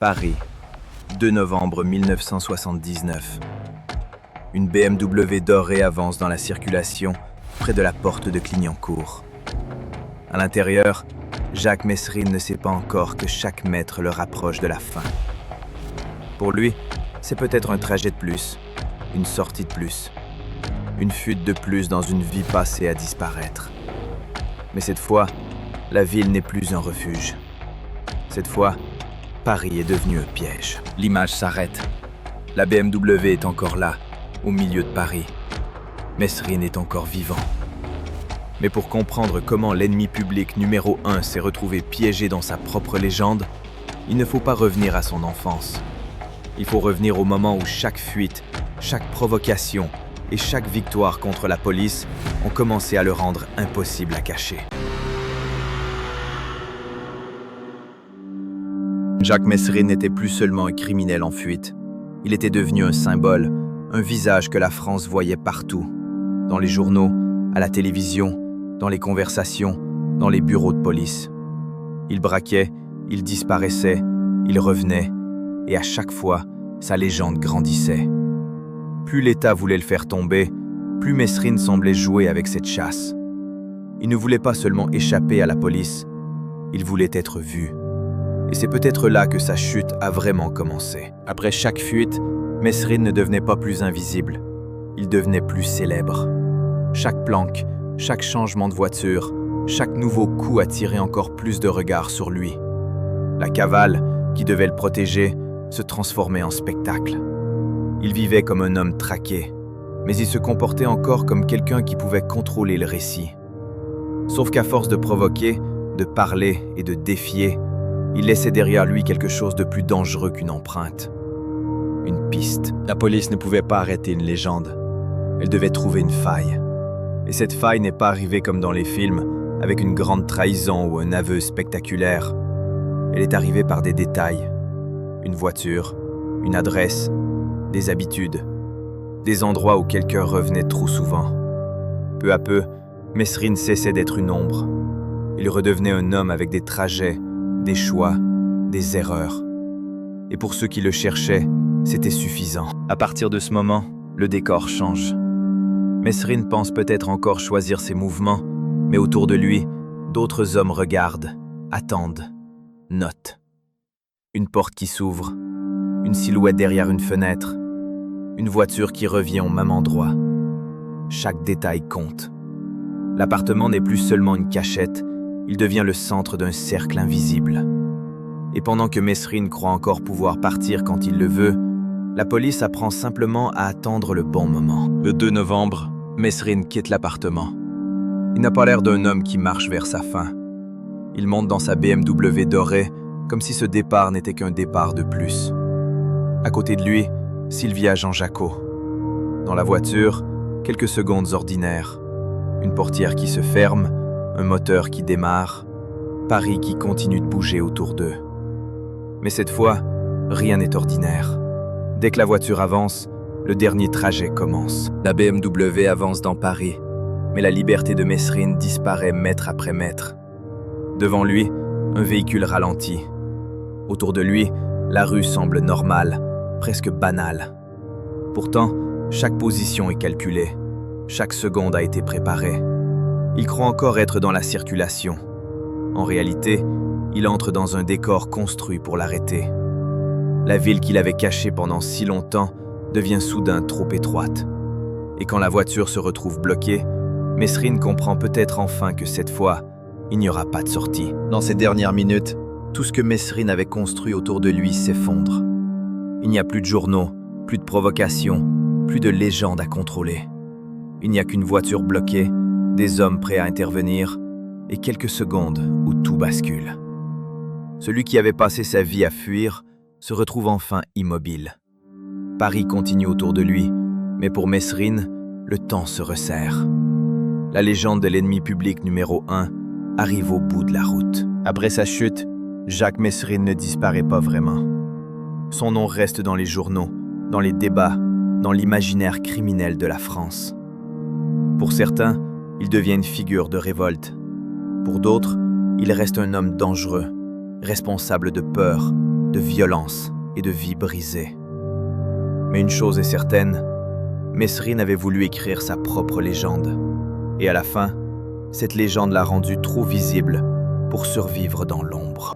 Paris, 2 novembre 1979. Une BMW dorée avance dans la circulation près de la porte de Clignancourt. À l'intérieur, Jacques Mesrine ne sait pas encore que chaque mètre le rapproche de la fin. Pour lui, c'est peut-être un trajet de plus, une sortie de plus, une fuite de plus dans une vie passée à disparaître. Mais cette fois, la ville n'est plus un refuge. Cette fois, Paris est devenu un piège. L'image s'arrête. La BMW est encore là, au milieu de Paris. Mesrine est encore vivant. Mais pour comprendre comment l'ennemi public numéro 1 s'est retrouvé piégé dans sa propre légende, il ne faut pas revenir à son enfance. Il faut revenir au moment où chaque fuite, chaque provocation et chaque victoire contre la police ont commencé à le rendre impossible à cacher. Jacques Mesrine n'était plus seulement un criminel en fuite. Il était devenu un symbole, un visage que la France voyait partout. Dans les journaux, à la télévision, dans les conversations, dans les bureaux de police. Il braquait, il disparaissait, il revenait, et à chaque fois, sa légende grandissait. Plus l'État voulait le faire tomber, plus Mesrine semblait jouer avec cette chasse. Il ne voulait pas seulement échapper à la police, il voulait être vu. Et c'est peut-être là que sa chute a vraiment commencé. Après chaque fuite, Mesrine ne devenait pas plus invisible, il devenait plus célèbre. Chaque planque, chaque changement de voiture, chaque nouveau coup attirait encore plus de regards sur lui. La cavale, qui devait le protéger, se transformait en spectacle. Il vivait comme un homme traqué, mais il se comportait encore comme quelqu'un qui pouvait contrôler le récit. Sauf qu'à force de provoquer, de parler et de défier, il laissait derrière lui quelque chose de plus dangereux qu'une empreinte. Une piste. La police ne pouvait pas arrêter une légende. Elle devait trouver une faille. Et cette faille n'est pas arrivée comme dans les films, avec une grande trahison ou un aveu spectaculaire. Elle est arrivée par des détails. Une voiture, une adresse, des habitudes, des endroits où quelqu'un revenait trop souvent. Peu à peu, Mesrine cessait d'être une ombre. Il redevenait un homme avec des trajets, des choix, des erreurs. Et pour ceux qui le cherchaient, c'était suffisant. À partir de ce moment, le décor change. Mesrine pense peut-être encore choisir ses mouvements, mais autour de lui, d'autres hommes regardent, attendent, notent. Une porte qui s'ouvre, une silhouette derrière une fenêtre, une voiture qui revient au même endroit. Chaque détail compte. L'appartement n'est plus seulement une cachette, il devient le centre d'un cercle invisible. Et pendant que Mesrine croit encore pouvoir partir quand il le veut, la police apprend simplement à attendre le bon moment. Le 2 novembre, Mesrine quitte l'appartement. Il n'a pas l'air d'un homme qui marche vers sa fin. Il monte dans sa BMW dorée, comme si ce départ n'était qu'un départ de plus. À côté de lui, Sylvia Jean-Jacot. Dans la voiture, quelques secondes ordinaires. Une portière qui se ferme, un moteur qui démarre, Paris qui continue de bouger autour d'eux. Mais cette fois, rien n'est ordinaire. Dès que la voiture avance, le dernier trajet commence. La BMW avance dans Paris, mais la liberté de Mesrine disparaît mètre après mètre. Devant lui, un véhicule ralentit. Autour de lui, la rue semble normale, presque banale. Pourtant, chaque position est calculée, chaque seconde a été préparée. Il croit encore être dans la circulation. En réalité, il entre dans un décor construit pour l'arrêter. La ville qu'il avait cachée pendant si longtemps devient soudain trop étroite. Et quand la voiture se retrouve bloquée, Mesrine comprend peut-être enfin que cette fois, il n'y aura pas de sortie. Dans ces dernières minutes, tout ce que Mesrine avait construit autour de lui s'effondre. Il n'y a plus de journaux, plus de provocations, plus de légendes à contrôler. Il n'y a qu'une voiture bloquée, des hommes prêts à intervenir, et quelques secondes où tout bascule. Celui qui avait passé sa vie à fuir se retrouve enfin immobile. Paris continue autour de lui, mais pour Mesrine, le temps se resserre. La légende de l'ennemi public numéro 1 arrive au bout de la route. Après sa chute, Jacques Mesrine ne disparaît pas vraiment. Son nom reste dans les journaux, dans les débats, dans l'imaginaire criminel de la France. Pour certains, il devient une figure de révolte. Pour d'autres, il reste un homme dangereux, responsable de peur, de violence et de vies brisées. Mais une chose est certaine, Mesrine avait voulu écrire sa propre légende. Et à la fin, cette légende l'a rendue trop visible pour survivre dans l'ombre.